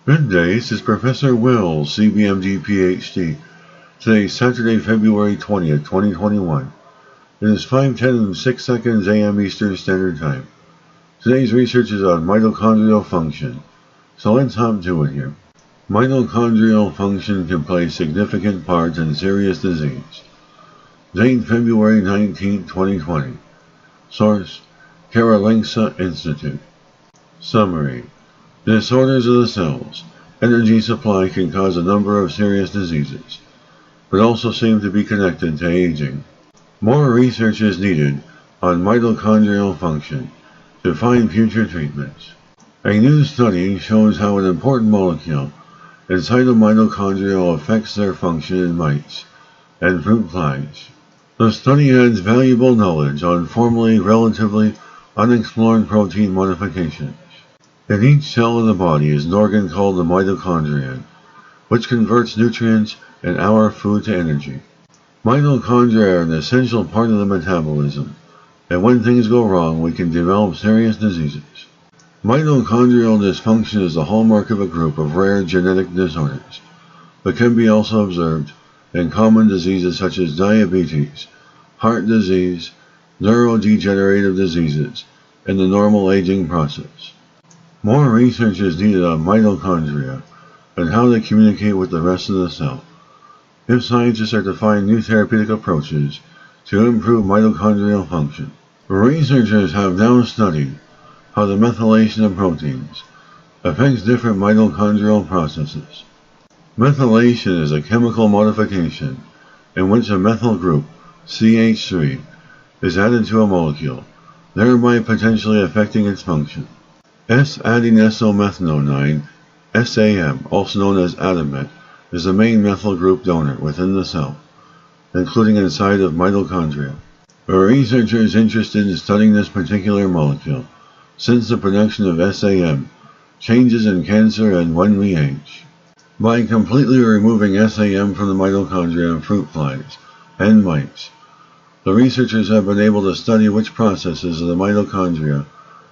Good day, this is Professor Will, CBMD PhD. Today is Saturday, February 20th, 2021. It is 5:10 a.m. Eastern Standard Time. Today's research is on mitochondrial function. So let's hop to it here. Mitochondrial function can play significant part in serious disease. Date February 19, 2020. Source, Karolinska Institute. Summary. Disorders of the cells, energy supply can cause a number of serious diseases, but also seem to be connected to aging. More research is needed on mitochondrial function to find future treatments. A new study shows how an important molecule inside of mitochondria affects their function in mites and fruit flies. The study adds valuable knowledge on formerly relatively unexplored protein modifications. In each cell of the body is an organ called the mitochondria, which converts nutrients and our food to energy. Mitochondria are an essential part of the metabolism, and when things go wrong, we can develop serious diseases. Mitochondrial dysfunction is the hallmark of a group of rare genetic disorders, but can be also observed in common diseases such as diabetes, heart disease, neurodegenerative diseases, and the normal aging process. More research is needed on mitochondria and how they communicate with the rest of the cell. If scientists are to find new therapeutic approaches to improve mitochondrial function, researchers have now studied how the methylation of proteins affects different mitochondrial processes. Methylation is a chemical modification in which a methyl group, CH3, is added to a molecule, thereby potentially affecting its function. S-adenosylmethionine, SAM, also known as Adamet, is the main methyl group donor within the cell, including inside of mitochondria. A researcher is interested in studying this particular molecule, since the production of SAM changes in cancer and when we age. By completely removing SAM from the mitochondria of fruit flies and mites, the researchers have been able to study which processes of the mitochondria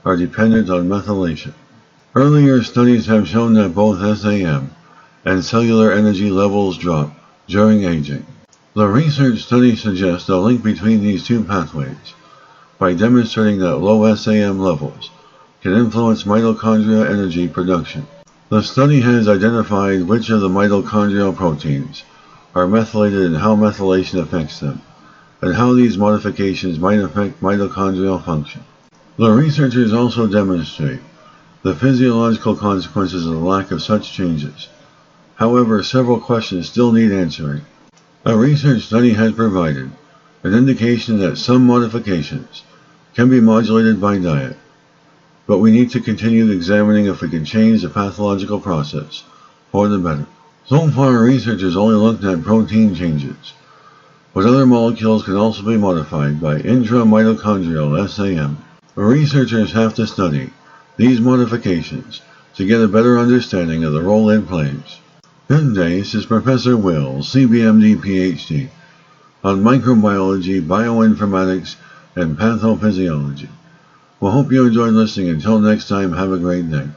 are dependent on methylation. Earlier studies have shown that both SAM and cellular energy levels drop during aging. The research study suggests a link between these two pathways by demonstrating that low SAM levels can influence mitochondria energy production. The study has identified which of the mitochondrial proteins are methylated and how methylation affects them, and how these modifications might affect mitochondrial function. The researchers also demonstrate the physiological consequences of the lack of such changes. However, several questions still need answering. A research study has provided an indication that some modifications can be modulated by diet, but we need to continue examining if we can change the pathological process for the better. So far, research has only looked at protein changes, but other molecules can also be modified by intramitochondrial SAM. Researchers have to study these modifications to get a better understanding of the role it plays. Good day, this is Professor Will, CBMD PhD, on microbiology, bioinformatics, and pathophysiology. Well, hope you enjoyed listening. Until next time, have a great day.